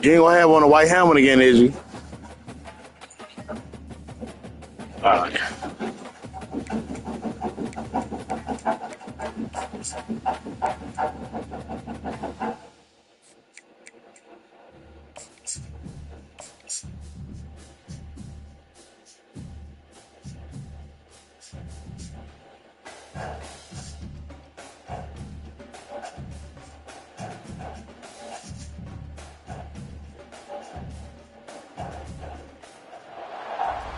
You ain't gonna have on a white helmet again, is you? All right.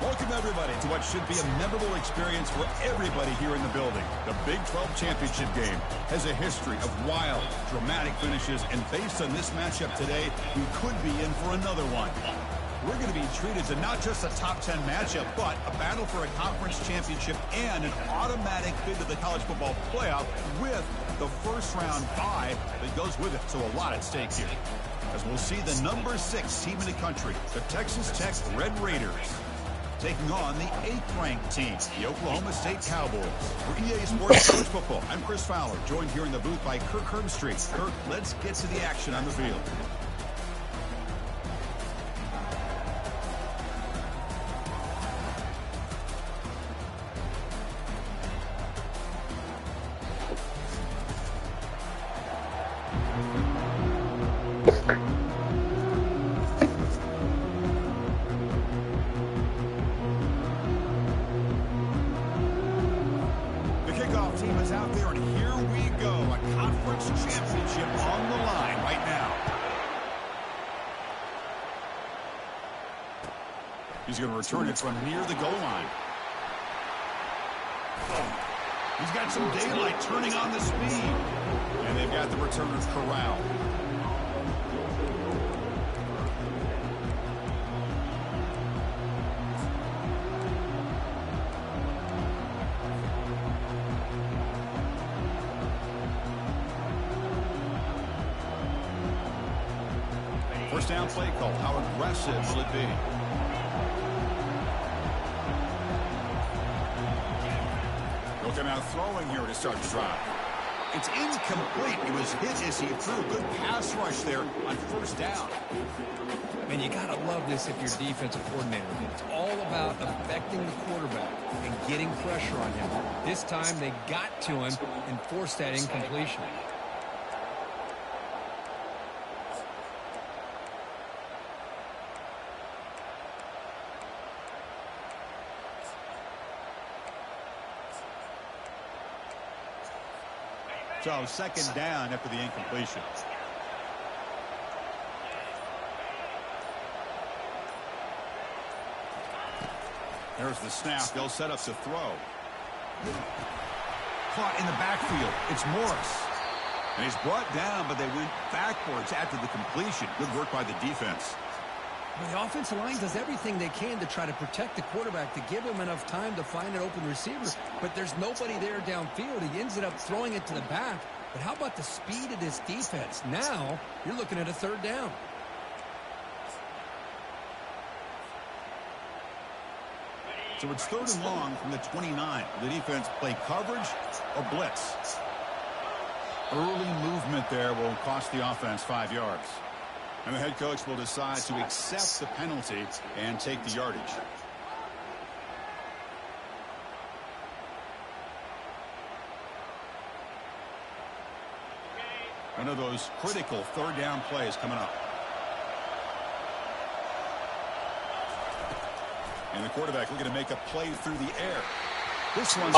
Welcome, everybody, to what should be a memorable experience for everybody here in the building. The Big 12 Championship game has a history of wild, dramatic finishes, and based on this matchup today, we could be in for another one. We're going to be treated to not just a top 10 matchup, but a battle for a conference championship and an automatic bid to the college football playoff with the first-round bye that goes with it. So a lot at stake here. As we'll see the number 6 team in the country, the Texas Tech Red Raiders, taking on the 8th-ranked team, the Oklahoma State Cowboys. For EA Sports College Football, I'm Chris Fowler, joined here in the booth by Kirk Herbstreit. Kirk, let's get to the action on the field. Team is out there, and here we go. A conference championship on the line right now. He's going to return it from near the goal line. He's got some daylight turning on the speed. And they've got the returners corralled. First down play call. How aggressive will it be? He'll come out throwing here to start the drive. It's incomplete. He was hit as he threw. Good pass rush there on first down. Man, you got to love this if you're defensive coordinator. It's all about affecting the quarterback and getting pressure on him. This time they got to him and forced that incompletion. So second down after the incompletion. There's the snap. They'll set up to throw. Caught in the backfield. It's Morris. And he's brought down, but they went backwards after the completion. Good work by the defense. Well, the offensive line does everything they can to try to protect the quarterback, to give him enough time to find an open receiver. But there's nobody there downfield. He ends up throwing it to the back. But how about the speed of this defense? Now you're looking at a third down. So it's third and long from the 29. The defense play coverage or blitz. Early movement there will cost the offense 5 yards. And the head coach will decide to accept the penalty and take the yardage. One of those critical third down plays coming up. And the quarterback looking to make a play through the air. This one's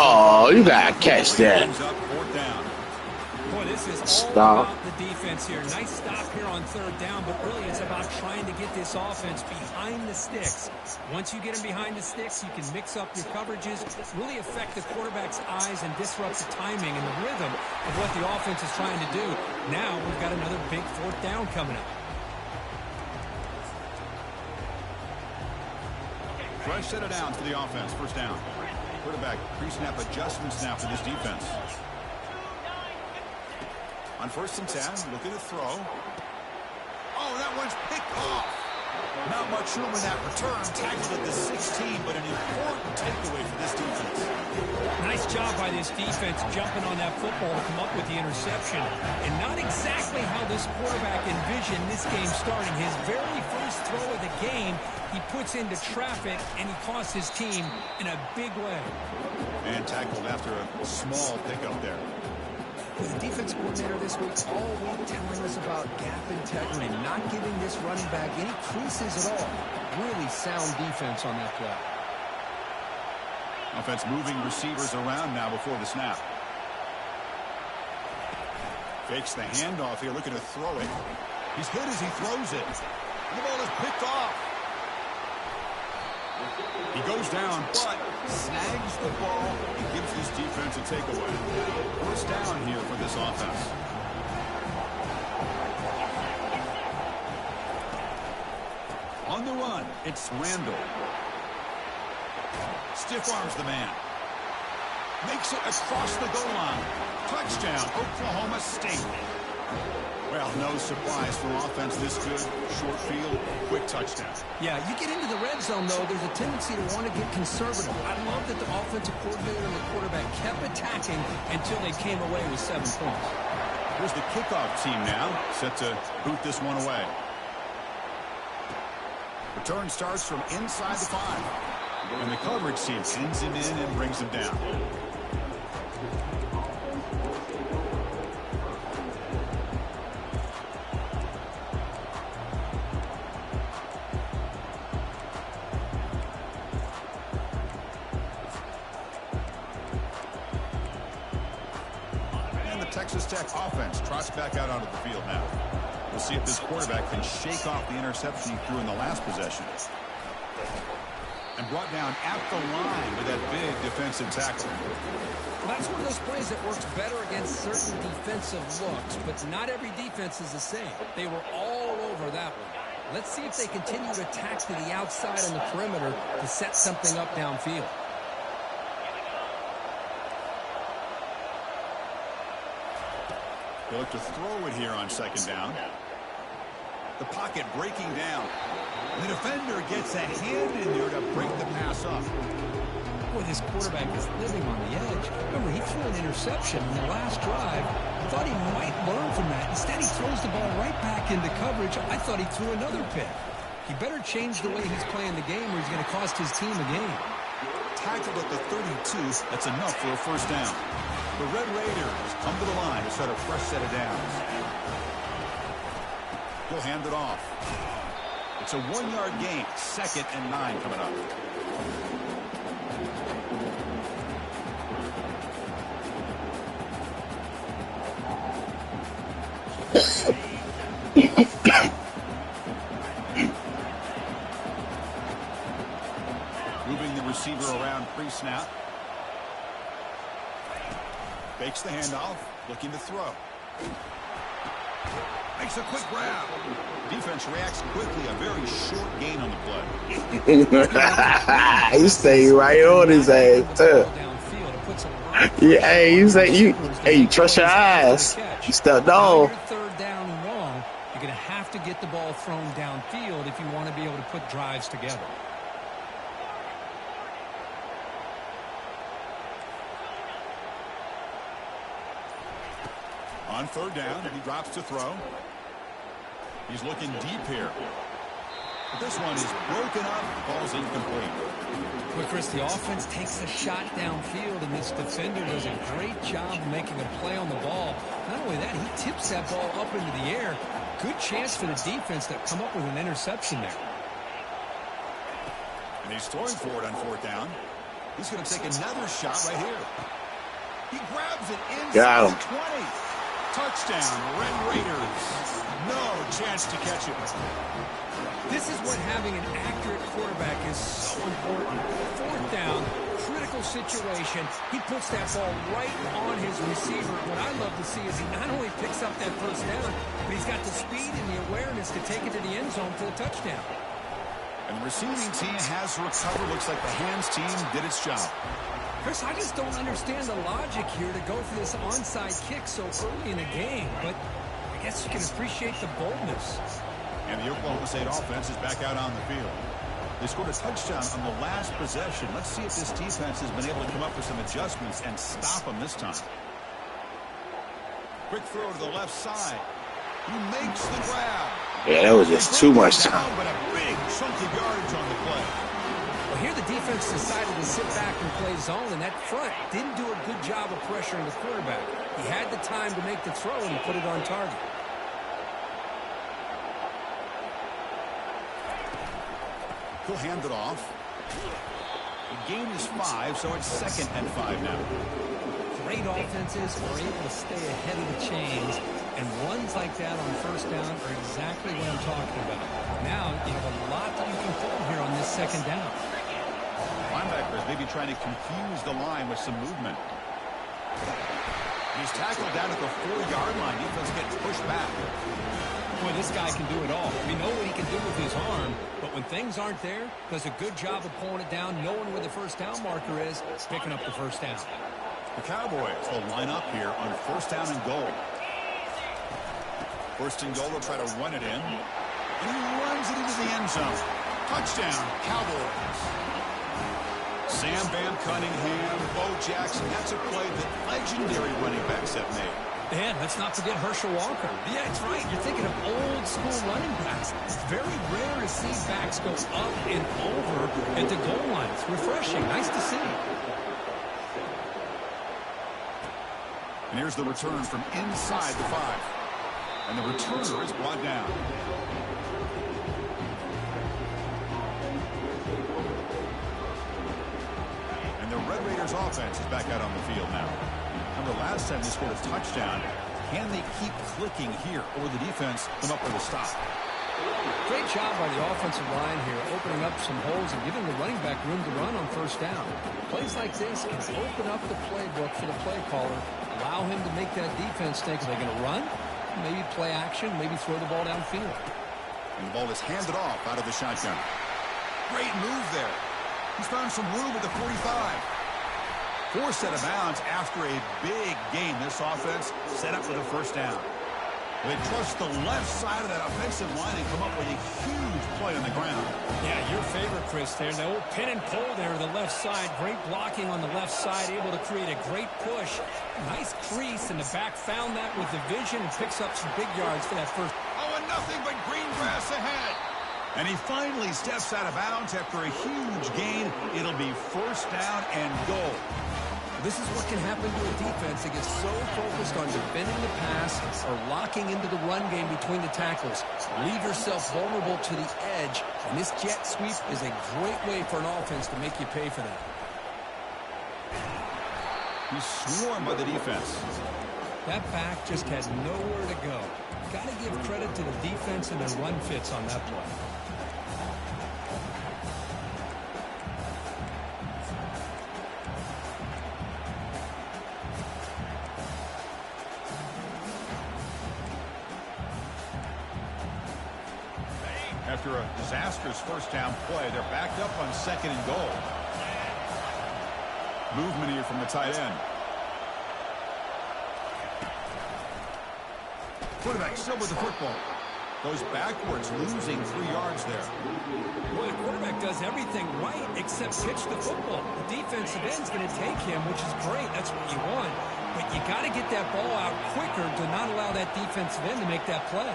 you gotta catch that. Fourth down. Boy, this is all about the defense here. Nice stop here on third down, but really it's about trying to get this offense behind the sticks. Once you get them behind the sticks, you can mix up your coverages, really affect the quarterback's eyes and disrupt the timing and the rhythm of what the offense is trying to do. Now we've got another big fourth down coming up. Fresh set of downs for the offense. First down. Quarterback pre-snap adjustments now for this defense. On first and 10, looking to throw. Oh, that one's picked off. Not much room in that return. Tackled at the 16, but an important takeaway for this defense. Nice job by this defense jumping on that football to come up with the interception. And not exactly how this quarterback envisioned this game starting. His very first throw of the game, he puts into traffic, and he costs his team in a big way. And tackled after a small pickup there. The defense coordinator this week all week telling us about gap integrity, not giving this running back any creases at all. Really sound defense on that play. Offense moving receivers around now before the snap. Fakes the handoff here, looking to throw it. He's hit as he throws it. The ball is picked off. He goes down, but snags the ball and gives his defense a takeaway. First down here for this offense. On the run, it's Randall. Stiff arms the man. Makes it across the goal line. Touchdown, Oklahoma State. Well, no surprise from offense this good. Short field, quick touchdown. Yeah, you get into the red zone, though, there's a tendency to want to get conservative. I love that the offensive coordinator and the quarterback kept attacking until they came away with 7 points. Here's the kickoff team now, set to boot this one away. Return starts from inside the 5. And the coverage team pins him in and brings him down. Texas Tech offense trots back out onto the field now. We'll see if this quarterback can shake off the interception he threw in the last possession. And brought down at the line with that big defensive tackle. Well, that's one of those plays that works better against certain defensive looks, but not every defense is the same. They were all over that one. Let's see if they continue to attack to the outside on the perimeter to set something up downfield. They look to throw it here on second down. The pocket breaking down. The defender gets a hand in there to break the pass up. Boy, this quarterback is living on the edge. Remember, he threw an interception in the last drive. I thought he might learn from that. Instead, he throws the ball right back into coverage. I thought he threw another pick. He better change the way he's playing the game or he's going to cost his team a game. Tackled at the 32. That's enough for a first down. The Red Raiders come to the line to start a fresh set of downs. He'll hand it off. It's a 1-yard gain. 2nd and 9 coming up. Moving the receiver around pre-snap. Fakes the handoff, looking to throw. Makes a quick grab. Defense reacts quickly, a very short gain on the play. You stay right on his ass, too. Yeah, hey, you say you trust your eyes. You stepped on. Third down and long. You're going to have to get the ball thrown downfield if you want to be able to put drives together. On third down, he drops to throw. He's looking deep here. But this one is broken up. Ball's incomplete. Well, Chris, the offense takes a shot downfield, and this defender does a great job of making a play on the ball. Not only that, he tips that ball up into the air. Good chance for the defense to come up with an interception there. And he's throwing for it on fourth down. He's going to take another shot right here. He grabs it inside the 20. Touchdown, Red Raiders. No chance to catch it. This is what having an accurate quarterback is so important. Fourth down, critical situation. He puts that ball right on his receiver. What I love to see is he not only picks up that first down, but he's got the speed and the awareness to take it to the end zone for the touchdown. And the receiving team has recovered. Looks like the hands team did its job. Chris, I just don't understand the logic here to go for this onside kick so early in the game, but I guess you can appreciate the boldness. And the Oklahoma State offense is back out on the field. They scored a touchdown on the last possession. Let's see if this defense has been able to come up with some adjustments and stop them this time. Quick throw to the left side. He makes the grab. Yeah, that was just too much time. But a big chunk of yardage on the play. Well, here the defense decided to sit back and play zone, and that front didn't do a good job of pressuring the quarterback. He had the time to make the throw, and he put it on target. He'll hand it off. The gain is 5, so it's 2nd and 5 now. Great offenses are able to stay ahead of the chains, and runs like that on first down are exactly what I'm talking about. Now you have a lot that you can pull here on this 2nd down. Linebackers maybe trying to confuse the line with some movement. He's tackled down at the 4-yard line. Defense gets pushed back. Boy, this guy can do it all. We know what he can do with his arm, but when things aren't there, does a good job of pulling it down, knowing where the first down marker is, picking up the first down. The Cowboys will line up here on 1st down and goal. 1st and goal, they'll try to run it in. And he runs it into the end zone. Touchdown, Cowboys. Sam Van Cunningham, Bo Jackson. That's a play that legendary running backs have made. And let's not forget Herschel Walker. Yeah, that's right. You're thinking of old school running backs. It's very rare to see backs go up and over at the goal line. It's refreshing. Nice to see. And here's the return from inside the 5. And the returner is brought down. And the Red Raiders offense is back out on the field now. Remember, last time they scored a touchdown. Can they keep clicking here, or will the defense come up with a stop? Great job by the offensive line here, opening up some holes and giving the running back room to run on first down. Plays like this can open up the playbook for the play caller, allow him to make that defense think, are they going to run? Maybe play action, maybe throw the ball downfield. And the ball is handed off out of the shotgun. Great move there. He's found some room at the 45. Forced out of bounds after a big gain. This offense set up with a first down. They trust the left side of that offensive line and come up with a huge play on the ground. Yeah, your favorite, Chris, there. The old pin and pull there on the left side. Great blocking on the left side, able to create a great push. Nice crease, and the back found that with the vision and picks up some big yards for that first. Oh, and nothing but green grass ahead. And he finally steps out of bounds after a huge gain. It'll be first down and goal. This is what can happen to a defense that gets so focused on defending the pass or locking into the run game between the tackles. Leave yourself vulnerable to the edge, and this jet sweep is a great way for an offense to make you pay for that. He's swarmed by the defense. That back just had nowhere to go. Got to give credit to the defense and their run fits on that play. After a disastrous first down play, they're backed up on 2nd and goal. Movement here from the tight end. Quarterback still with the football. Goes backwards, losing 3 yards there. Well, the quarterback does everything right except pitch the football. The defensive end's going to take him, which is great. That's what you want. But you got to get that ball out quicker to not allow that defensive end to make that play.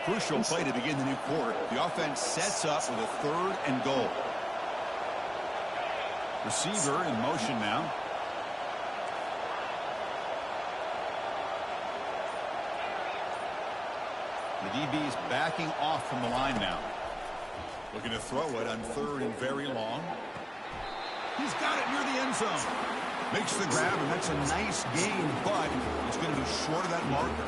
Crucial play to begin the new quarter. The offense sets up with a 3rd and goal. Receiver in motion now. The DB's backing off from the line now. Looking to throw it on 3rd and very long. He's got it near the end zone. Makes the grab, and that's a nice gain, but it's going to be short of that marker.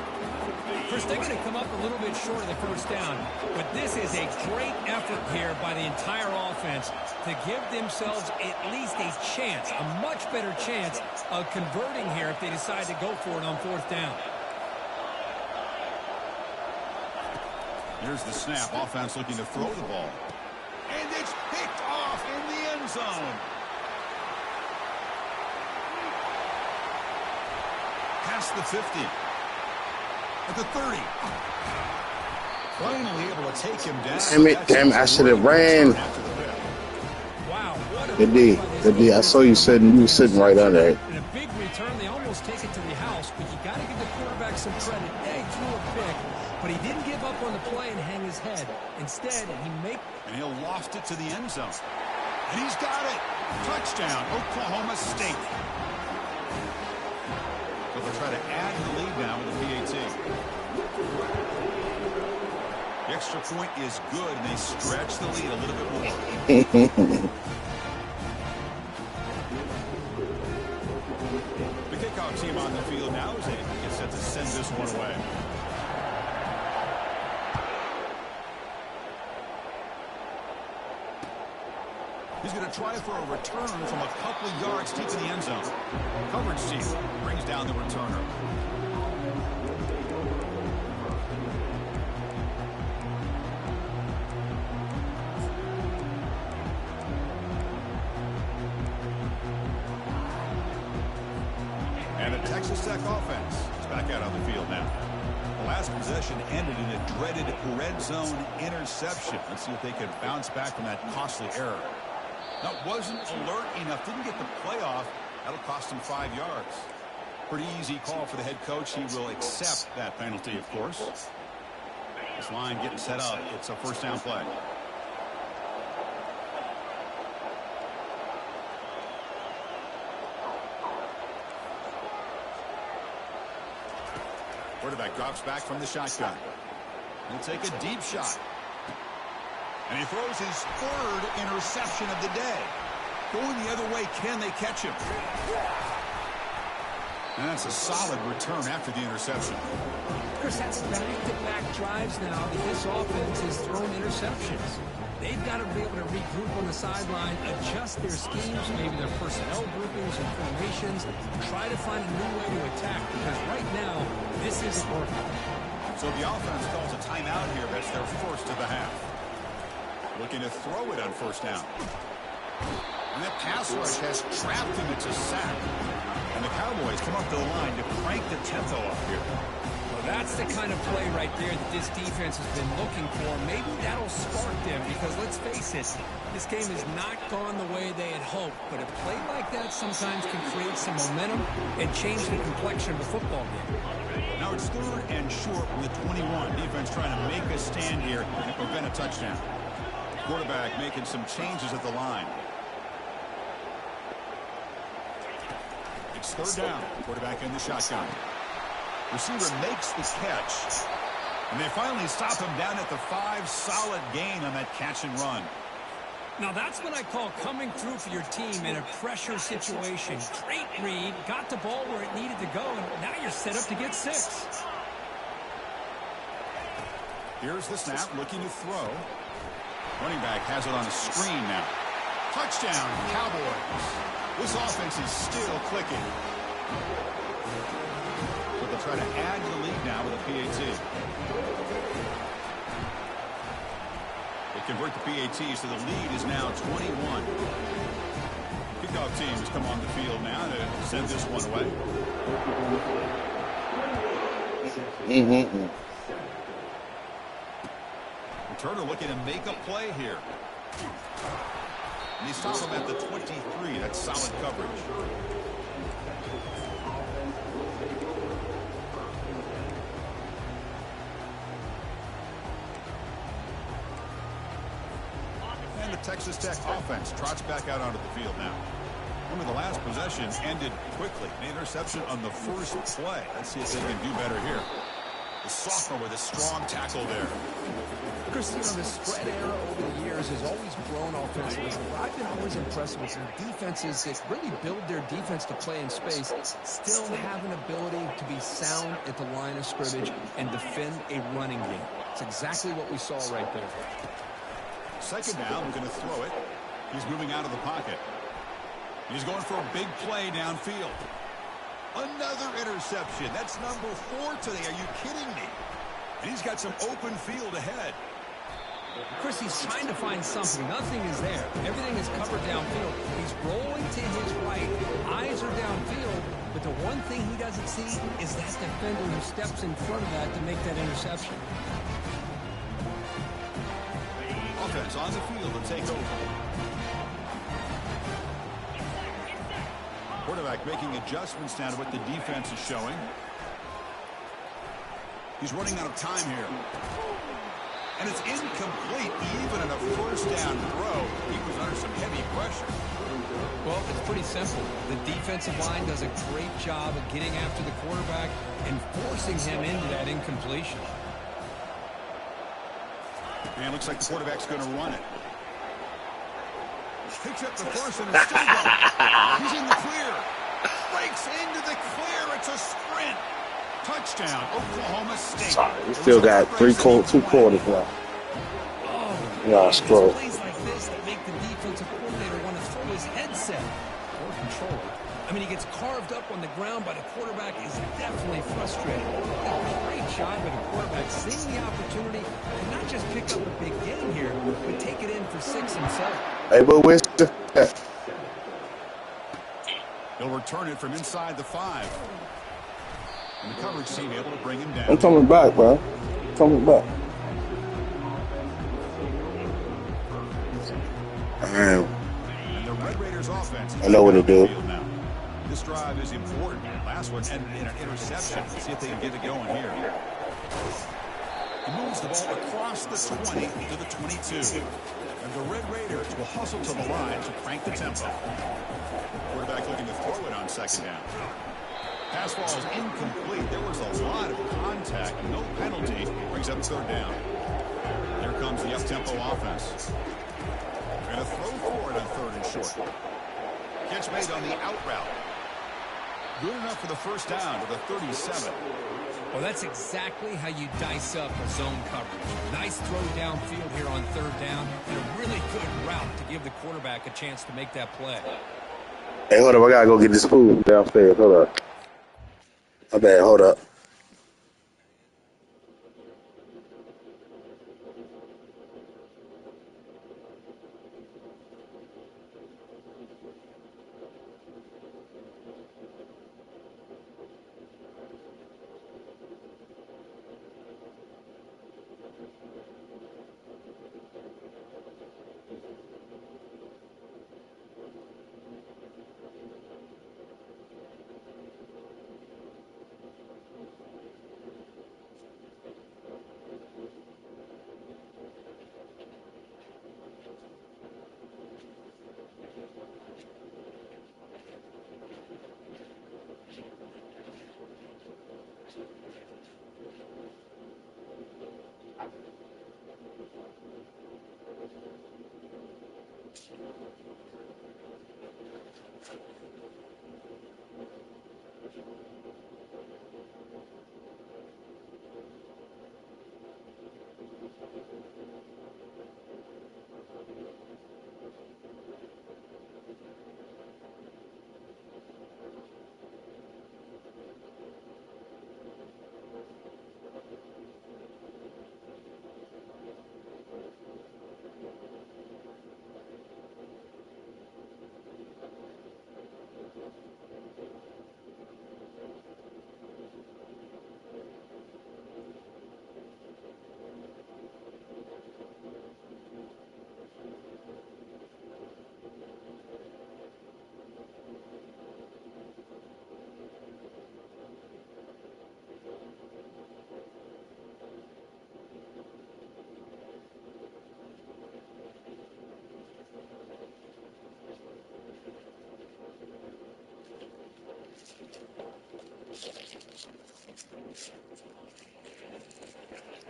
First, they're going to come up a little bit short of the first down, but this is a great effort here by the entire offense to give themselves at least a chance, a much better chance of converting here if they decide to go for it on 4th down. Here's the snap. Offense looking to throw the ball. And it's picked off in the end zone. past the 50. At the 30. Finally able to take him down. Damn it, I should have ran. Wow, what a Good D, good D. I saw you sitting right under it. In a big return, they almost take it to the house, but you got to give the quarterback some credit. Yeah, he threw a pick, but he didn't give up on the play and hang his head. Instead, and he'll loft it to the end zone. And he's got it. Touchdown, Oklahoma State. So they'll try to add the lead now with the PAT. The extra point is good, and they stretch the lead a little bit more. The kickoff team on the field now is gets set to send this one away. He's going to try for a return from a couple of yards deep in the end zone. Coverage team brings down the returner. And the Texas Tech offense is back out on the field now. The last possession ended in a dreaded red zone interception. Let's see if they can bounce back from that costly error. That wasn't alert enough. Didn't get the play off. That'll cost him 5 yards. Pretty easy call for the head coach. He will accept that penalty, of course. This line getting set up. It's a first down play. Quarterback drops back from the shotgun. He'll take a deep shot. And he throws his third interception of the day. Going the other way, can they catch him? And that's a solid return after the interception. Chris, that's back-to-back drives now that this offense has thrown interceptions. They've got to be able to regroup on the sideline, adjust their schemes, maybe their personnel groupings and formations, try to find a new way to attack, because right now, this isn't working. So the offense calls a timeout here. That's their first of the half. Looking to throw it on first down. And that pass rush has trapped him. It's a sack. And the Cowboys come up to the line to crank the tempo up here. Well, that's the kind of play right there that this defense has been looking for. Maybe that'll spark them because, let's face it, this game has not gone the way they had hoped. But a play like that sometimes can create some momentum and change the complexion of a football game. Now it's third and short from the 21. Defense trying to make a stand here and prevent a touchdown. Quarterback making some changes at the line. It's third down. Quarterback in the shotgun. Receiver makes the catch. And they finally stop him down at the 5. Solid gain on that catch and run. Now that's what I call coming through for your team in a pressure situation. Great read, got the ball where it needed to go, and now you're set up to get 6. Here's the snap, looking to throw. Running back has it on a screen now. Touchdown, Cowboys. This offense is still clicking. But they'll try to add to the lead now with a PAT. They convert the PAT, so the lead is now 21. Kickoff teams come on the field now to send this one away. Turner looking to make a play here. And he stops him at the 23. That's solid coverage. And the Texas Tech offense trots back out onto the field now. Remember, the last possession ended quickly. An interception on the first play. Let's see if they can do better here. The sophomore with a strong tackle there. Chris, you know, the spread era over the years has always grown offensively. I've been always impressed with some defenses that really build their defense to play in space, still have an ability to be sound at the line of scrimmage and defend a running game. It's exactly what we saw right there. Second down, we're going to throw it. He's moving out of the pocket. He's going for a big play downfield. Another interception. That's number 4 today. Are you kidding me? And he's got some open field ahead. Chris, he's trying to find something. Nothing is there. Everything is covered downfield. He's rolling to his right. Eyes are downfield. But the one thing he doesn't see is that defender who steps in front of that to make that interception. Offense on the field to take over. Quarterback making adjustments down to what the defense is showing. He's running out of time here. And it's incomplete. Even in a first down throw, he was under some heavy pressure. Well, it's pretty simple. The defensive line does a great job of getting after the quarterback and forcing him into that incompletion. And it looks like the quarterback's going to run it. Picks up the first and it's still going. He's in the clear. Breaks into the clear. It's a sprint. Touchdown, Oklahoma State. Sorry, we still got two quarters left. Yeah, scroll. Plays like this that make the defensive coordinator want to throw his headset or controller. I mean, he gets carved up on the ground, but the quarterback is definitely frustrated. A great job by the quarterback seeing the opportunity to not just pick up a big gain here, but take it in for 6 himself. Hey, but where's the... He'll return it from inside the 5. And the coverage team able to bring him down. I'm coming back, bro. Coming back. And the Red Raiders offense. I know what to do. This drive is important. Last one ended in an interception. Let's see if they can get it going here. He moves the ball across the 20 to the 22. And the Red Raiders will hustle to the line to crank the tempo. Quarterback looking to throw it on second down. Pass ball is incomplete. There was a lot of contact. No penalty. Brings up third down. Here comes the up-tempo offense. And a throw for it on third and short. Catch made on the out route. Good enough for the first down to the 37. Well, that's exactly how you dice up a zone coverage. Nice throw downfield here on third down, and a really good route to give the quarterback a chance to make that play. Hey, hold up. I got to go get this food downstairs. Hold up. My bad. Hold up.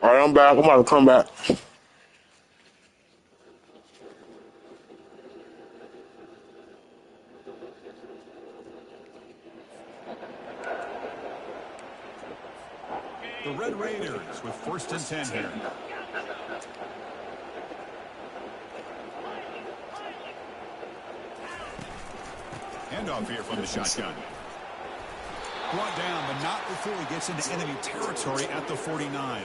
All right, I'm back. I'm about to come back. The Red Raiders with first and 10 here. Handoff here from the shotgun. Brought down, but not before he gets into enemy territory at the 49.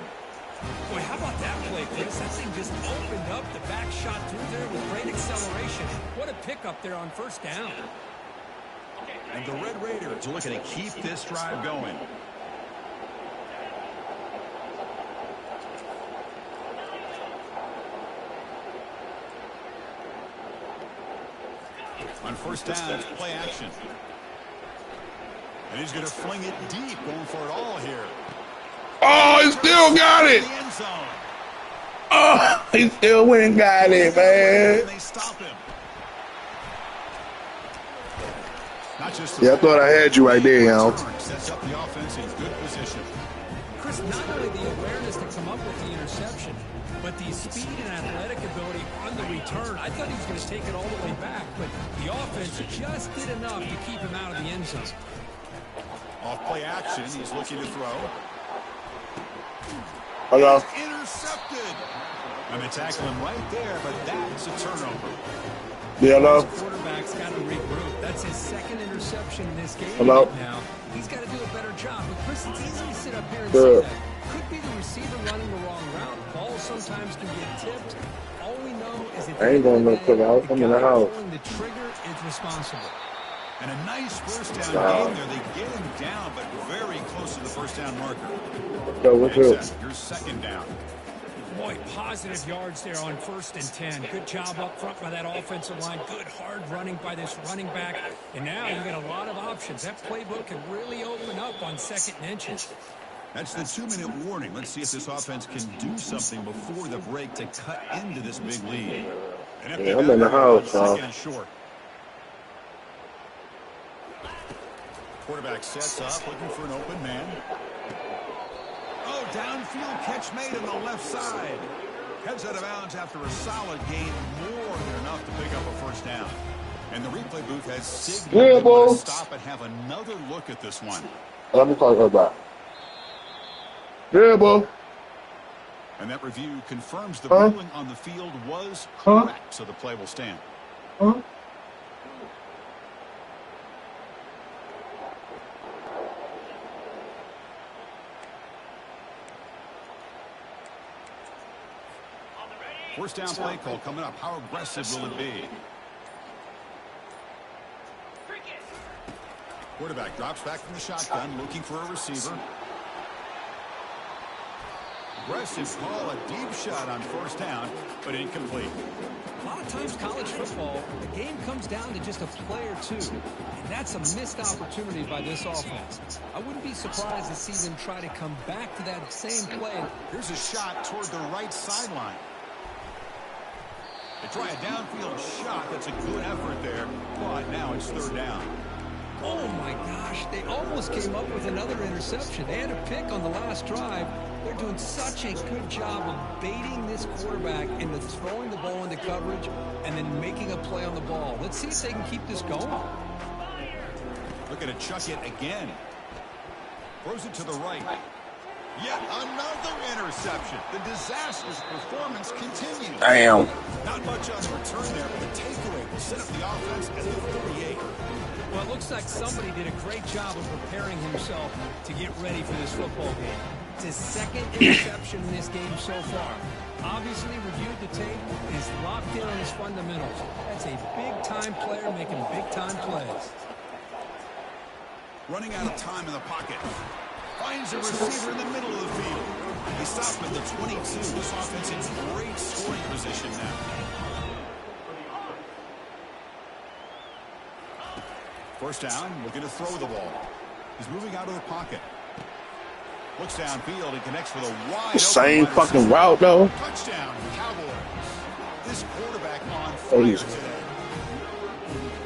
Boy, how about that play, Chris? That thing just opened up. The back shot through there with great acceleration. What a pickup there on first down. And the Red Raiders are looking to keep this drive going. On first down, it's play action. And he's going to fling it deep, going for it all here. Oh, he still got it. Oh, he still went and got it, man. They stop him. Yeah, I thought I had you right there, yo. Sets up the offense in good position. Chris, not only the awareness to come up with the interception, but the speed and athletic ability on the return. I thought he was going to take it all the way back, but the offense just did enough to keep him out of the end zone. Off play action, he's looking to throw. Hello. Intercepted. And they tackle him right there, but that's a turnover. Yeah, hello. His quarterback's got to regroup. That's his second interception in this game. Hello. Right now. He's got to do a better job. But Chris, it's easy to sit up here and say that. Could be the receiver running the wrong route. Balls sometimes can get tipped. All we know is that I ain't going to cook out. I'm in the house. pulling the trigger is responsible. And a nice first down game there. They get him down, but very close to the first down marker. So what's up? Your second down. Boy, positive yards there on 1st and 10. Good job up front by that offensive line. Good hard running by this running back. And now you got a lot of options. That playbook can really open up on 2nd and inches. That's the 2-minute warning. Let's see if this offense can do something before the break to cut into this big lead. Yeah, I'm in the house, second and short. Quarterback sets up, looking for an open man. Oh, downfield catch made on the left side. Heads out of bounds after a solid gain, more than enough to pick up a first down. And the replay booth has signaled to stop and have another look at this one. Let me talk about. Yeah, boy. And that review confirms the ruling on the field was correct, so the play will stand. First down play call coming up. How aggressive will it be? Quarterback drops back from the shotgun, looking for a receiver. Aggressive call, a deep shot on first down, but incomplete. A lot of times college football, the game comes down to just a play or two. And that's a missed opportunity by this offense. I wouldn't be surprised to see them try to come back to that same play. Here's a shot toward the right sideline. They try a downfield shot. That's a good effort there, but now it's third down. Oh, my gosh. They almost came up with another interception. They had a pick on the last drive. They're doing such a good job of baiting this quarterback into throwing the ball into coverage and then making a play on the ball. Let's see if they can keep this going. Looking to chuck it again. Throws it to the right. Yet another interception. The disastrous performance continues. Damn. Not much on the return there, but the takeaway will set up the offense at the 38. Well, it looks like somebody did a great job of preparing himself to get ready for this football game. It's his second interception in this game so far. Obviously reviewed the tape, is locked in on his fundamentals. That's a big-time player making big-time plays. Running out of time in the pocket. Finds a receiver in the middle of the field. He stopped at the 22. This offense in great scoring position now. First down, looking to throw the ball. He's moving out of the pocket. Looks downfield and connects with a wide same fucking route, though. Touchdown, Cowboys. This quarterback on fire today.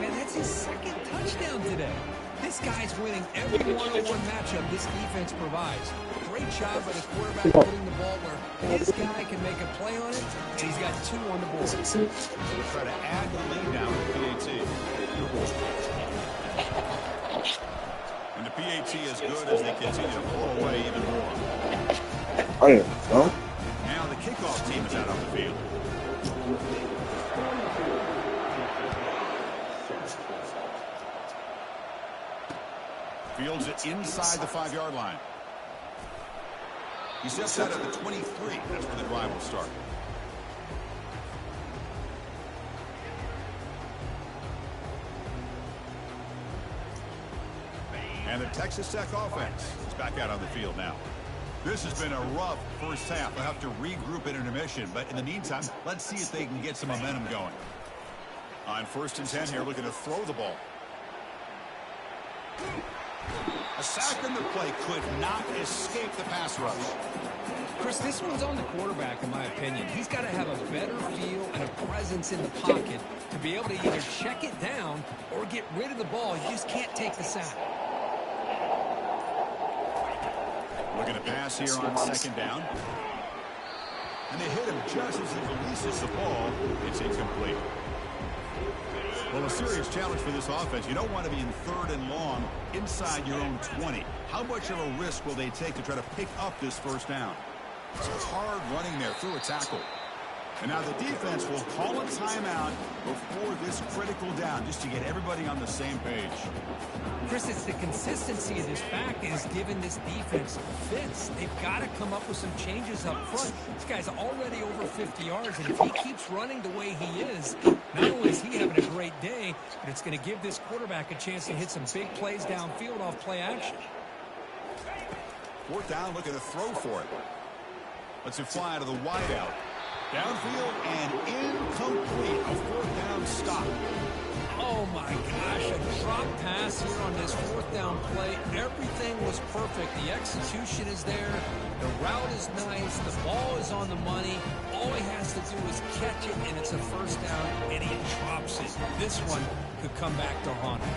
Man, that's his second touchdown today. This guy's winning every one-on-one matchup this defense provides. Great job by the quarterback putting the ball where his guy can make a play on it, and he's got 2 on the board. Try to add the lead now with PAT. And the PAT is good as they continue to pull away even more. Now the kickoff team is out on the field. Fields it inside the 5-yard line. He steps out at the 23. That's where the drive will start. And the Texas Tech offense is back out on the field now. This has been a rough first half. They'll have to regroup at intermission, but in the meantime, let's see if they can get some momentum going. On 1st and 10 here, looking to throw the ball. A sack in the play could not escape the pass rush. Chris, this one's on the quarterback, in my opinion. He's got to have a better feel and a presence in the pocket to be able to either check it down or get rid of the ball. You just can't take the sack. Looking to pass here on 2nd down. And they hit him just as he releases the ball. It's incomplete. Well, a serious challenge for this offense. You don't want to be in 3rd and long inside your own 20. How much of a risk will they take to try to pick up this 1st down? It's hard running there through a tackle. And now the defense will call a timeout before this critical down just to get everybody on the same page. Chris, it's the consistency of this back that has given this defense fits. They've got to come up with some changes up front. This guy's already over 50 yards, and if he keeps running the way he is, not only is he having a great day, but it's going to give this quarterback a chance to hit some big plays downfield off play action. 4th down, looking to throw for it. Lets it fly to the wideout. Downfield and incomplete. A 4th down stop. Oh my gosh, a drop pass here on this 4th down play. Everything was perfect. The execution is there. The route is nice. The ball is on the money. All he has to do is catch it, and it's a 1st down, and he drops it. This one could come back to haunt him.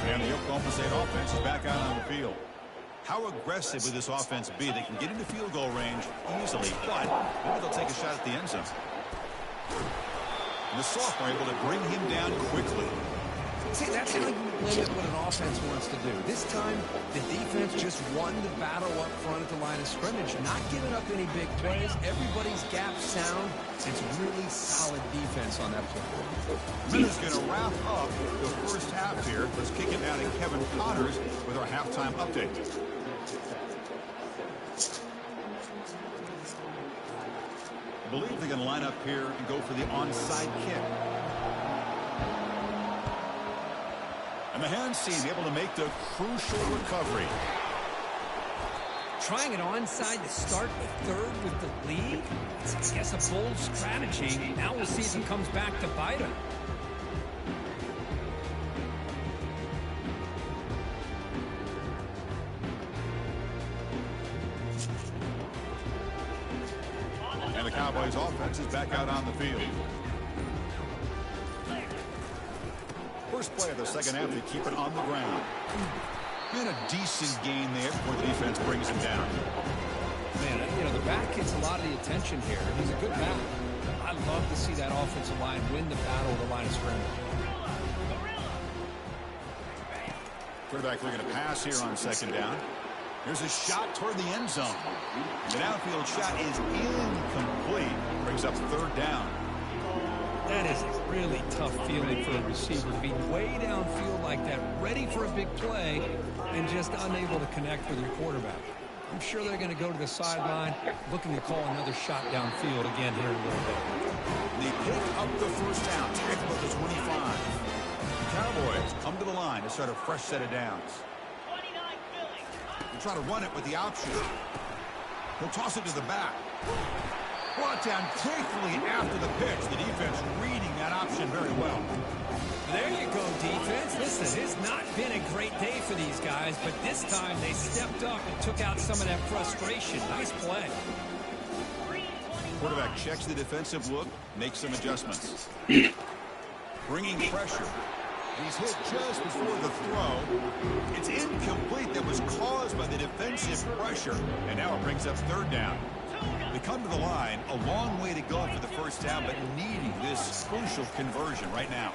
And the Oklahoma State offense is back out on the field. How aggressive will this offense be? They can get into field goal range easily, but maybe they'll take a shot at the end zone. And the sophomore able to bring him down quickly. See, that's how you limit what an offense wants to do. This time, the defense just won the battle up front at the line of scrimmage, not giving up any big plays. Everybody's gap sound. It's really solid defense on that play. Minutes going to wrap up the first half here. Let's kick it down to Kevin Connors with our halftime update. I believe they're going to line up here and go for the onside kick. And the hands team able to make the crucial recovery. Trying it onside to start the 3rd with the lead. It's, I guess, a bold strategy. Now we'll see if it comes back to bite him. And the Cowboys offense is back out on the field. First play of the 2nd half, they keep it on the ground. And a decent gain there before the defense brings him down. Man, you know, the back gets a lot of the attention here. He's a good back. I love to see that offensive line win the battle at the line of scrimmage. Quarterback looking to pass here on 2nd down. There's a shot toward the end zone. The downfield shot is incomplete. Brings up 3rd down. That is a really tough feeling for a receiver to be way downfield like that, ready for a big play, and just unable to connect with your quarterback. I'm sure they're going to go to the sideline, looking to call another shot downfield again here in a little bit. They pick up the 1st down, tackle at the 25. The Cowboys come to the line to start a fresh set of downs. They try to run it with the option. He'll toss it to the back. Brought down quickly after the pitch. The defense reading that option very well. There you go, defense. Listen, it's not been a great day for these guys, but this time they stepped up and took out some of that frustration. Nice play. Quarterback checks the defensive look, makes some adjustments. Bringing pressure. He's hit just before the throw. It's incomplete. That was caused by the defensive pressure. And now it brings up 3rd down. They come to the line, a long way to go for the 1st down, but needing this crucial conversion right now.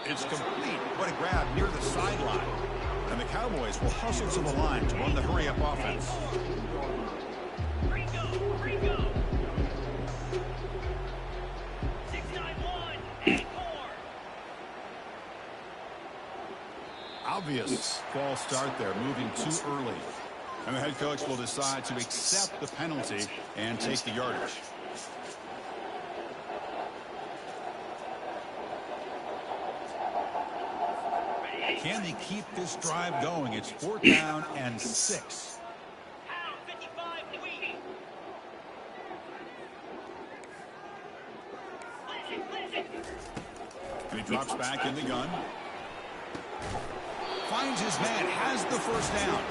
It's complete. What a grab near the sideline. And the Cowboys will hustle to the line to run the hurry-up offense. Obvious false start there, moving too early. And the head coach will decide to accept the penalty and take the yardage. Can they keep this drive going? It's 4th down and 6. And he drops back in the gun. Finds his man, has the first down.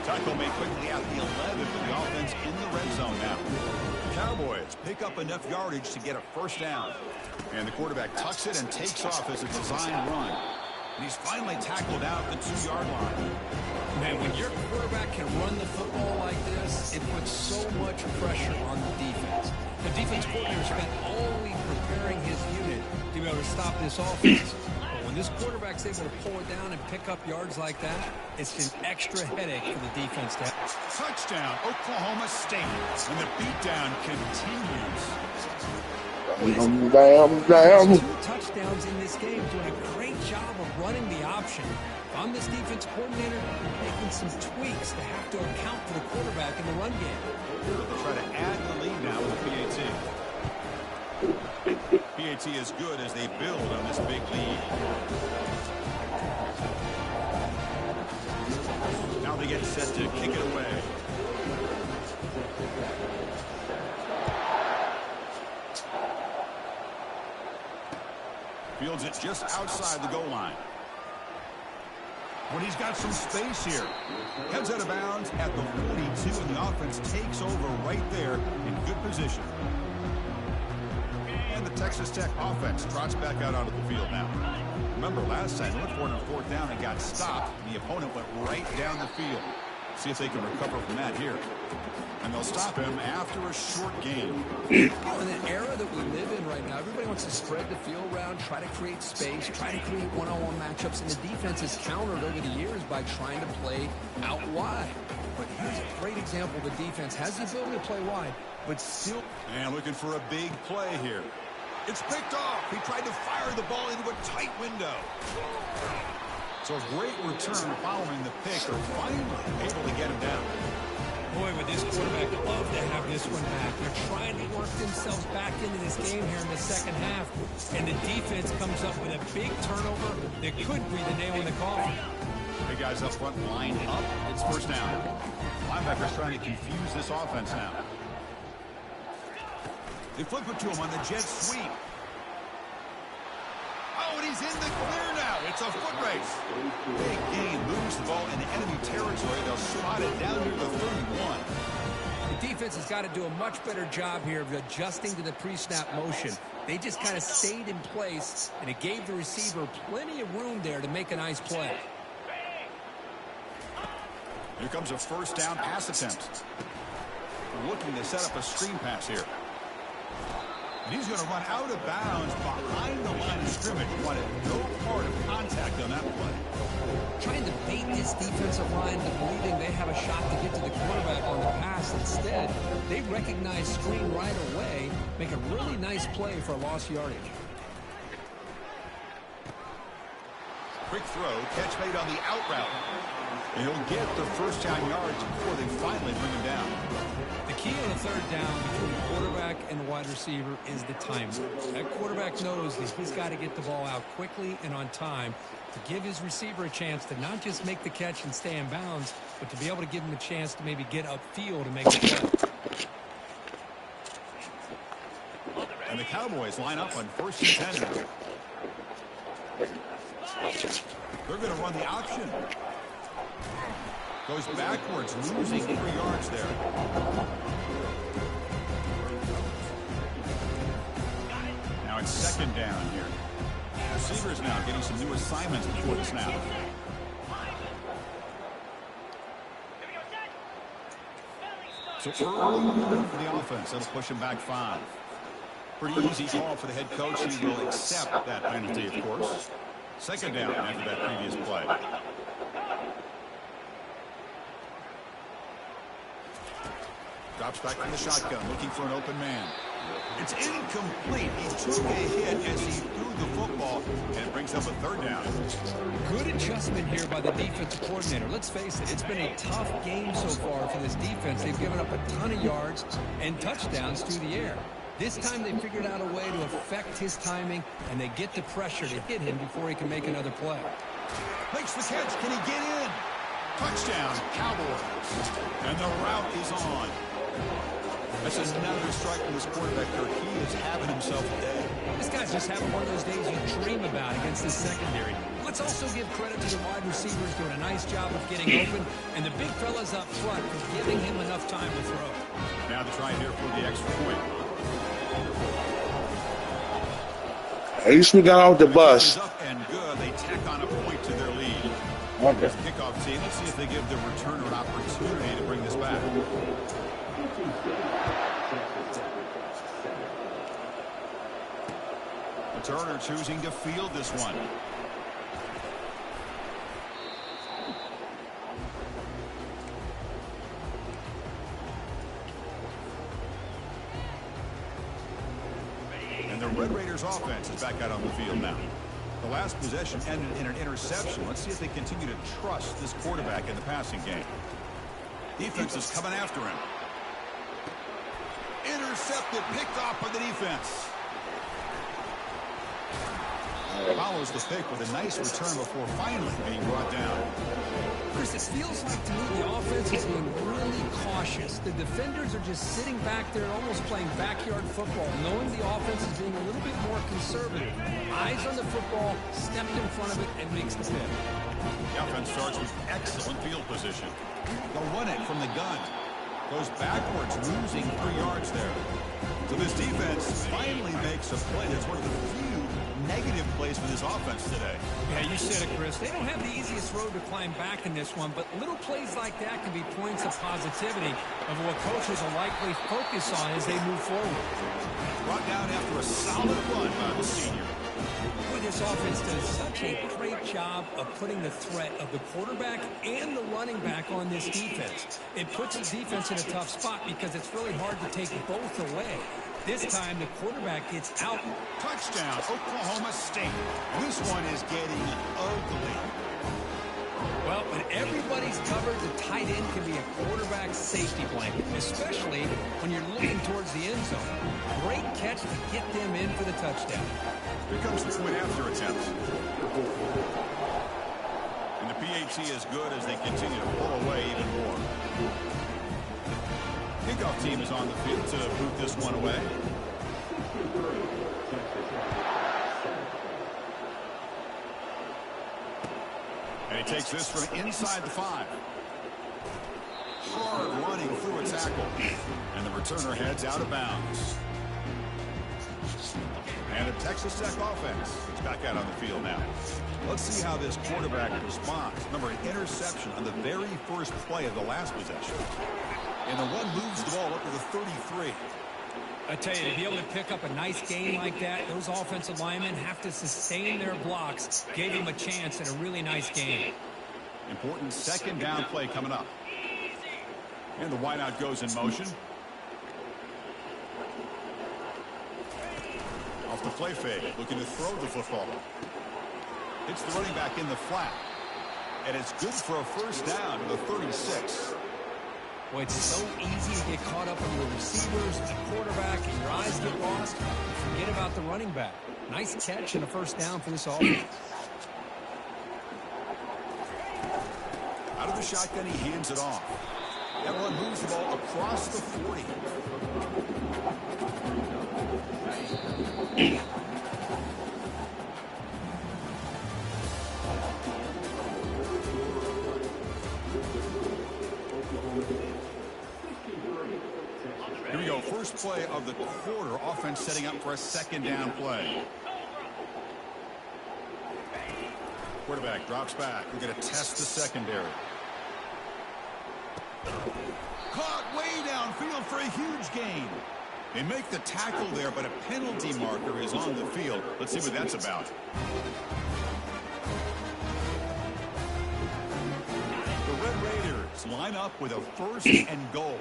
Tackle made quickly at the 11 for the offense in the red zone now. The Cowboys pick up enough yardage to get a first down. And the quarterback tucks it and takes off as a design run. And he's finally tackled out the 2-yard line. Man, when your quarterback can run the football like this, it puts so much pressure on the defense. The defense coordinator spent all week preparing his unit to be able to stop this offense. But when this quarterback's able to pull it down and pick up yards like that, it's an extra headache for the defense to have. Touchdown, Oklahoma State. And the beatdown continues. Damn. 2 touchdowns in this game, doing a great job of running the option. If I'm this defense coordinator, making some tweaks to have to account for the quarterback in the run game. They'll try to add the lead now with the PAT. PAT is good as they build on this big lead. Now they get set to kick it away. Fields it just outside the goal line. When he's got some space here. Heads out of bounds at the 42, and the offense takes over right there in good position. And the Texas Tech offense trots back out onto the field now. Remember, last time they went for it on 4th down and got stopped. The opponent went right down the field. See if they can recover from that here. And they'll stop him after a short game. In an era that we live in right now, everybody wants to spread the field around, try to create space, try to create one-on-one matchups, and the defense has countered over the years by trying to play out wide. But here's a great example. The defense has the ability to play wide, but still... And looking for a big play here. It's picked off. He tried to fire the ball into a tight window. So a great return following the pick, or finally able to get him down. Boy, would this quarterback love to have this one back. They're trying to work themselves back into this game here in the second half, and the defense comes up with a big turnover that could be the nail in the coffin. Big guys up front line up. It's first down. Linebackers trying to confuse this offense now. They flip it to him on the jet sweep. Oh, and he's in the clear now. It's a foot race. Big gain, moves the ball into enemy territory. They'll slide it down to the 31. The defense has got to do a much better job here of adjusting to the pre-snap motion. They just kind of stayed in place, and it gave the receiver plenty of room there to make a nice play. Here comes a first down pass attempt. Looking to set up a screen pass here. And he's going to run out of bounds behind the line of scrimmage. Wanted no part of contact on that play. Trying to bait this defensive line to believing they have a shot to get to the quarterback on the pass. Instead, they recognize screen right away, make a really nice play for a lost yardage. Quick throw, catch made on the out route. And he'll get the first down yards before they finally bring him down. The key on the third down between the quarterback and the wide receiver is the timing. That quarterback knows that he's got to get the ball out quickly and on time to give his receiver a chance to not just make the catch and stay in bounds, but to be able to give him a chance to maybe get upfield and make a play. And the Cowboys line up on 1st and 10. They're going to run the option. Goes backwards, losing 3 yards there. Now it's second down here. Receivers now getting some new assignments before the snap. So early for the offense. That'll push him back 5. Pretty easy call for the head coach. He will accept that penalty, of course. Second down after that previous play. Drops back from the shotgun, looking for an open man. It's incomplete. He took a hit as he threw the football, and it brings up a third down. Good adjustment here by the defensive coordinator. Let's face it, it's been a tough game so far for this defense. They've given up a ton of yards and touchdowns through the air. This time they figured out a way to affect his timing, and they get the pressure to hit him before he can make another play. Makes the catch. Can he get in? Touchdown, Cowboys. And the route is on. That's another strike from this quarterback, Kirk. He is having himself a day. This guy's just having one of those days you dream about against the secondary. Let's also give credit to the wide receivers doing a nice job of getting open, and the big fellas up front for giving him enough time to throw. Now to try here for the extra point. At least we got off the bus. Up and good. They tack on a point to their lead. Okay. Kickoff team. Let's see if they give the returner an opportunity to bring this back. Turner choosing to field this one. And the Red Raiders offense is back out on the field now. The last possession ended in an interception. Let's see if they continue to trust this quarterback in the passing game. Defense is coming after him. Intercepted, picked off by the defense. Follows the pick with a nice return before finally being brought down. Chris, it feels like to me the offense is being really cautious. The defenders are just sitting back there almost playing backyard football, knowing the offense is being a little bit more conservative. Eyes on the football, stepped in front of it, and makes the pick. The offense starts with excellent field position. They'll run it from the gun. Goes backwards, losing 3 yards there. So this defense finally makes a play. That's one of the few negative plays for this offense today. Yeah, you said it, Chris. They don't have the easiest road to climb back in this one, but little plays like that can be points of positivity of what coaches will likely focus on as they move forward. Brought down after a solid run by the senior. Boy, this offense does such a great job of putting the threat of the quarterback and the running back on this defense. It puts the defense in a tough spot because it's really hard to take both away. This time, the quarterback gets out. Touchdown, Oklahoma State. This one is getting ugly. Well, when everybody's covered, the tight end can be a quarterback safety blanket, especially when you're looking towards the end zone. Great catch to get them in for the touchdown. Here comes the point after attempt. And the PAT is good as they continue to pull away even more. Kickoff team is on the field to boot this one away. And he takes this from inside the 5. Hard running through a tackle. And the returner heads out of bounds. And the Texas Tech offense is back out on the field now. Let's see how this quarterback responds. Remember, an interception on the very first play of the last possession. And the one moves the ball up to the 33. I tell you, to be able to pick up a nice gain like that, those offensive linemen have to sustain their blocks. Gave him a chance at a really nice game. Important second down play coming up. And the wideout goes in motion. Off the play fake, looking to throw the football. It's the running back in the flat. And it's good for a first down to the 36. Boy, it's so easy to get caught up in your receivers, the quarterback, and your eyes get lost. Forget about the running back. Nice catch and a first down for this offense. Out of the shotgun, he hands it off. That one moves the ball across the 40. Here we go. First play of the quarter. Offense setting up for a second down play. Quarterback drops back. We're going to test the secondary. Caught way downfield for a huge gain. They make the tackle there, but a penalty marker is on the field. Let's see what that's about. The Red Raiders line up with a first and goal.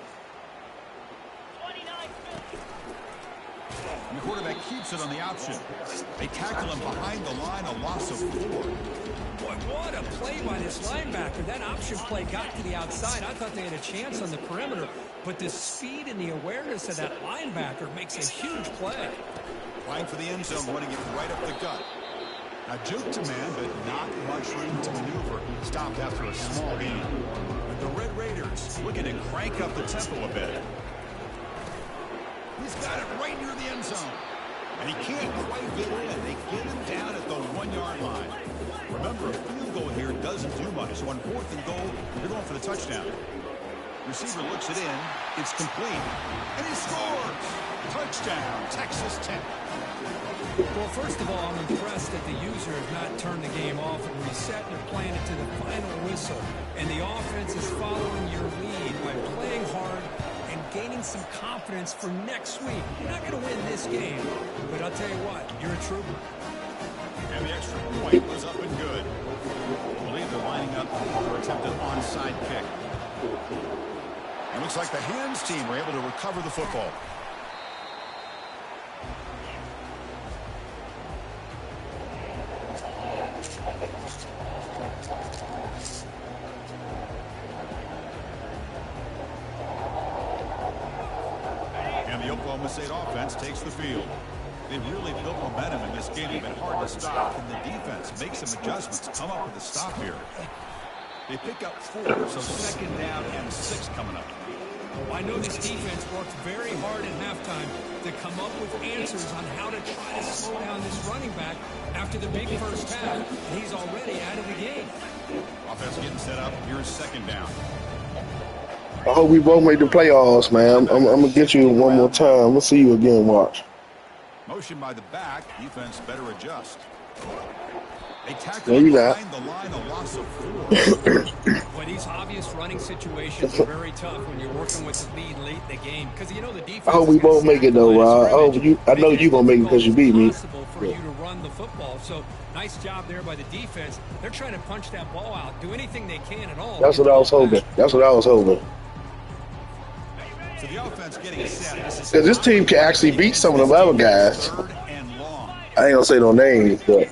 And the quarterback keeps it on the option. They tackle him behind the line, a loss of 4. Boy, what a play by this linebacker. That option play got to the outside. I thought they had a chance on the perimeter, but the speed and the awareness of that linebacker makes a huge play. Flying for the end zone, running it right up the gut. Now juke to man, but not much room to maneuver. Stopped after a small gain. The Red Raiders looking to crank up the tempo a bit. He's got it right near the end zone. And he can't quite get in. They get him down at the 1-yard line. Remember, a field goal here doesn't do much. So on 4th and goal, you're going for the touchdown. Receiver looks it in. It's complete. And he scores! Touchdown, Texas Tech. Well, first of all, I'm impressed that the user has not turned the game off and reset and playing it to the final whistle. And the offense is following your lead by playing hard and gaining some confidence for next week. You're not going to win this game, but I'll tell you what, you're a trooper. And the extra point was up and good. I believe they're lining up for attempted onside kick. It looks like the hands team were able to recover the football. And the Oklahoma State offense takes the field. They've really built momentum in this game. They've been hard to stop, and the defense makes some adjustments, come up with a stop here. They pick up 4, so 2nd down and 6 coming up. Well, I know this defense worked very hard at halftime to come up with answers on how to try to slow down this running back after the big first half, and he's already out of the game. Offense getting set up. Here's 2nd down. I hope we both make the playoffs, man. I'm going to get you one more time. We'll see you again, watch. Motion by the back. Defense better adjust. They tackle behind the line, a loss of 4. Well, these obvious running situations are very tough when you're working with the lead late in the game. Because, you know, the defense I hope we both make it, though, Rod. I know you're going to make it because you beat me. It's impossible for you to run the football. So, nice job there by the defense. They're trying to punch that ball out, do anything they can at all. That's what I was hoping. That's what I was hoping. So the offense getting set. Because this team can actually beat some of them other guys. I ain't going to say no names, but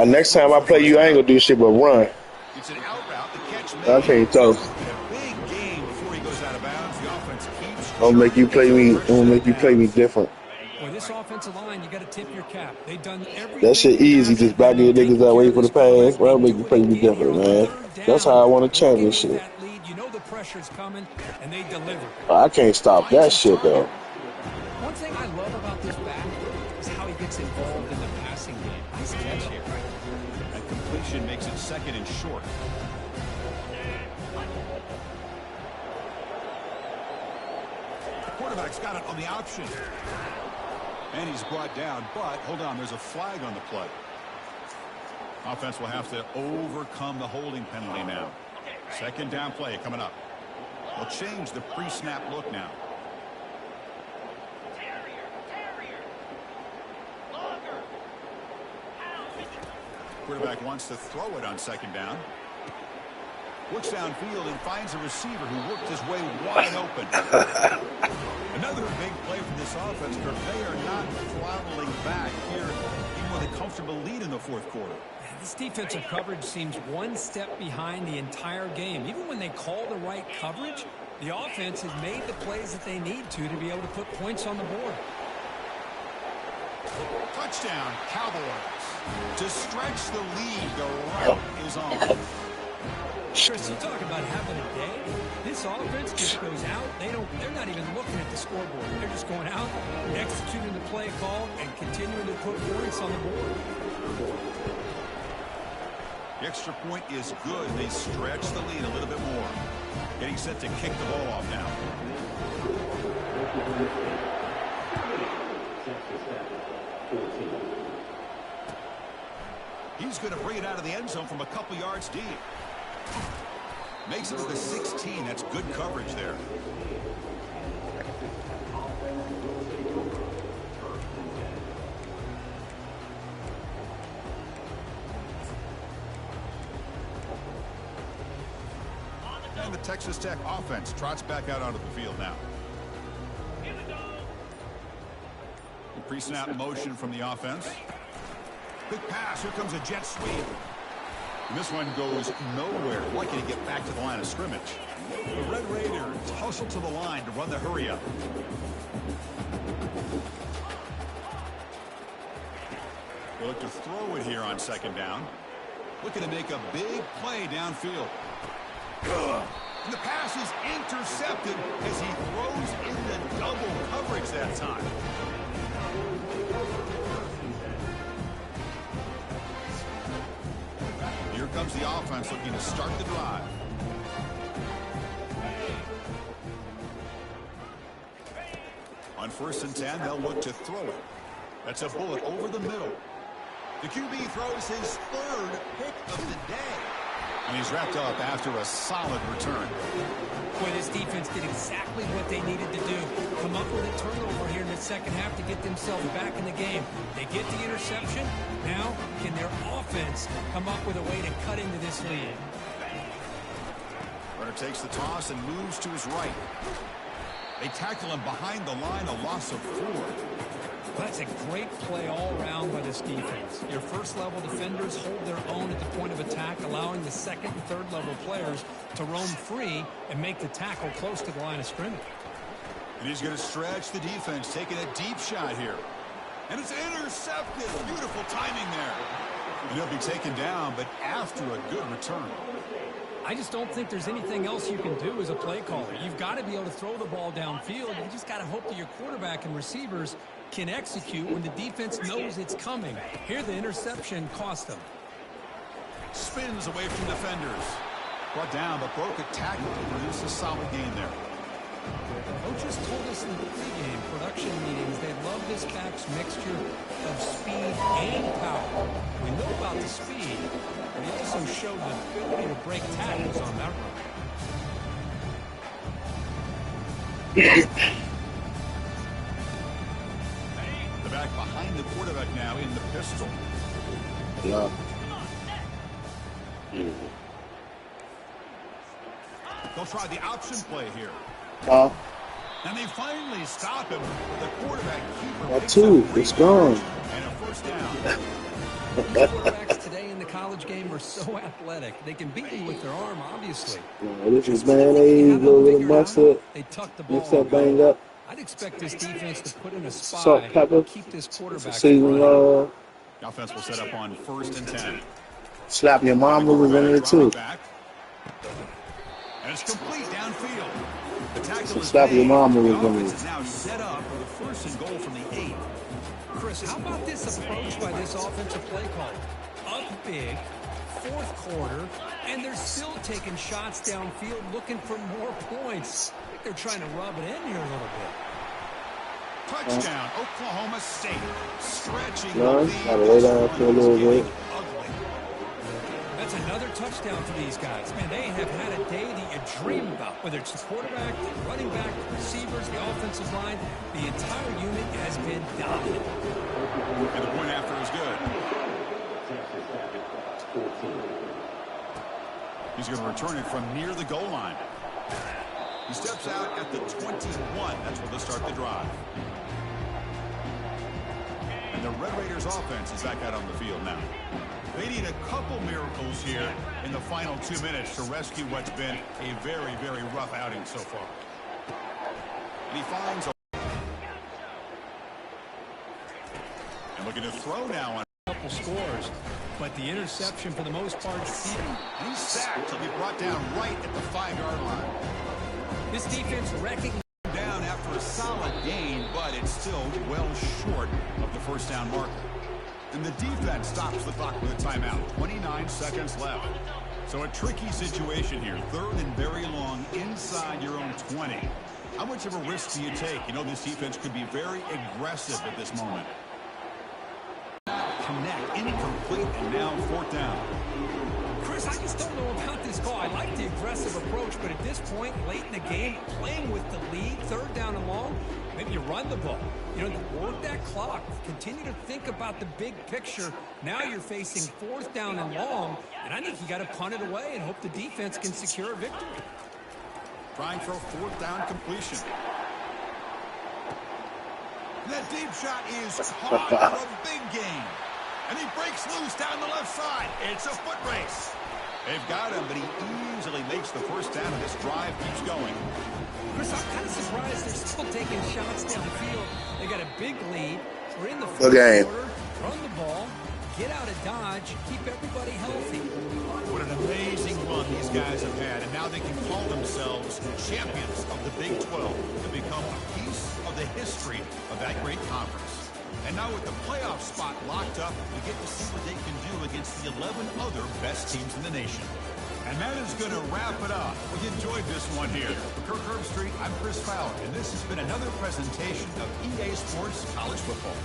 next time I play you, I ain't going to do shit but run. It's an out route. The catch I can't tell. Big game before he goes out of bounds. The offense keeps. I'm going to make you play me. I'm going to make you play me different. Well, this offensive line, you got to tip your cap. They've done everything. That shit easy. Just backing your niggas out waiting for the pass. Well, I'll make you play me different, man. That's how I want a championship. You know the pressure's coming, and they deliver. I can't stop that shit, though. One thing I love about this back is how he gets involved in the passing game. Nice catch here. That completion makes it 2nd and short. The quarterback's got it on the option. And he's brought down, but hold on, there's a flag on the play. Offense will have to overcome the holding penalty now. 2nd down play coming up. They'll change the pre-snap look now. Quarterback wants to throw it on 2nd down. Looks downfield and finds a receiver who worked his way wide open. Another big play from this offense, but they are not throttling back here, even with a comfortable lead in the 4th quarter. This defensive coverage seems one step behind the entire game. Even when they call the right coverage, the offense has made the plays that they need to be able to put points on the board. Touchdown, Cowboys. To stretch the lead, the route is on. Chris, you talk about having a day. This offense just goes out. They're not even looking at the scoreboard. They're just going out, executing the play call, and continuing to put points on the board. The extra point is good. They stretch the lead a little bit more. Getting set to kick the ball off now. He's going to bring it out of the end zone from a couple yards deep. Makes it to the 16. That's good coverage there. And the Texas Tech offense trots back out onto the field now. Pre-snap motion from the offense. Big pass. Here comes a jet sweep. And this one goes nowhere. Lucky to get back to the line of scrimmage. The Red Raiders hustle to the line to run the hurry up. They look to throw it here on second down. Looking to make a big play downfield. And the pass is intercepted as he throws into double coverage that time. Here comes the offense looking to start the drive. On 1st and 10, they'll look to throw it. That's a bullet over the middle. The QB throws his 3rd pick of the day. And he's wrapped up after a solid return. Boy, this defense did exactly what they needed to do. Come up with a turnover here in the second half to get themselves back in the game. They get the interception. Now, can their offense come up with a way to cut into this lead? Runner takes the toss and moves to his right. They tackle him behind the line, a loss of 4. That's a great play all around by this defense. Your first-level defenders hold their own at the point of attack, allowing the second and third-level players to roam free and make the tackle close to the line of scrimmage. And he's going to stretch the defense, taking a deep shot here. And it's intercepted. Beautiful timing there. And he'll be taken down, but after a good return. I just don't think there's anything else you can do as a play caller. You've got to be able to throw the ball downfield. You just got to hope that your quarterback and receivers can execute when the defense knows it's coming. Here, the interception cost them. Spins away from defenders. Brought down, but broke a tackle to produce a solid gain there. Coaches told us in the pregame production meetings they love this back's mixture of speed and power. We know about the speed, but he also showed the ability to break tackles on that run. The back behind the quarterback now in the pistol. Yeah. They'll try the option play here. And they finally stop him. The quarterback keeper. 2. It's gone. And a first down. Quarterbacks today in the college game are so athletic. They can beat you with their arm, obviously. Yeah, this is mayonnaise, a little bit of mustard. They tuck the ball. Mix that bang up. I'd expect this defense to put in a spy Salt, pepper. keep this quarterback. Seasoning oil. The offense will set up on 1st and 10. Slap your mama was in there too. And it's complete downfield. The tackle is Slap your mama was the in there. offense is now set up for the 1st and goal from the 8. Chris, how about this approach by this offensive play caller? Up big, 4th quarter, and they're still taking shots downfield looking for more points. I think they're trying to rub it in here a little bit. Touchdown, Oklahoma State. Stretching No, the gotta lay down for a little bit. ugly. That's another touchdown for these guys. Man, they have had a day that you dream about. Whether it's the quarterback, the running back, the receivers, the offensive line, the entire unit has been dominant. And the point after is good. He's going to return it from near the goal line. He steps out at the 21. That's where they'll start the drive. And the Red Raiders offense is back out on the field now. They need a couple miracles here in the final 2 minutes to rescue what's been a very, very rough outing so far. And he finds and looking to throw now on A couple scores, but the interception for the most part. and he's sacked. He'll be brought down right at the 5-yard line. This defense recognizes Down after a solid gain, but it's still well short of the first down marker. And the defense stops the clock with a timeout. 29 seconds left. So a tricky situation here. 3rd and very long inside your own 20. How much of a risk do you take? You know this defense could be very aggressive at this moment. Connect, incomplete, and now 4th down. Chris, I just don't know about this call. I like the aggressive approach, but at this point, late in the game, playing with the lead, 3rd down and long, maybe you run the ball. You know, work that clock. Continue to think about the big picture. Now you're facing 4th down and long, and I think you got to punt it away and hope the defense can secure a victory. Trying for a 4th down completion. And that deep shot is caught for a big gain. And he breaks loose down the left side. It's a foot race. They've got him, but he easily makes the first down, and this drive keeps going. Chris, I'm kind of surprised they're still taking shots down the field. They got a big lead. We're in the Good game. quarter. Run the ball. get out of Dodge, keep everybody healthy. What an amazing run these guys have had, and now they can call themselves champions of the Big 12 to become a piece of the history of that great conference. And now with the playoff spot locked up, we get to see what they can do against the 11 other best teams in the nation. And that is going to wrap it up. We enjoyed this one here. For Kirk Herbstreit, I'm Chris Fowler, and this has been another presentation of EA Sports College Football.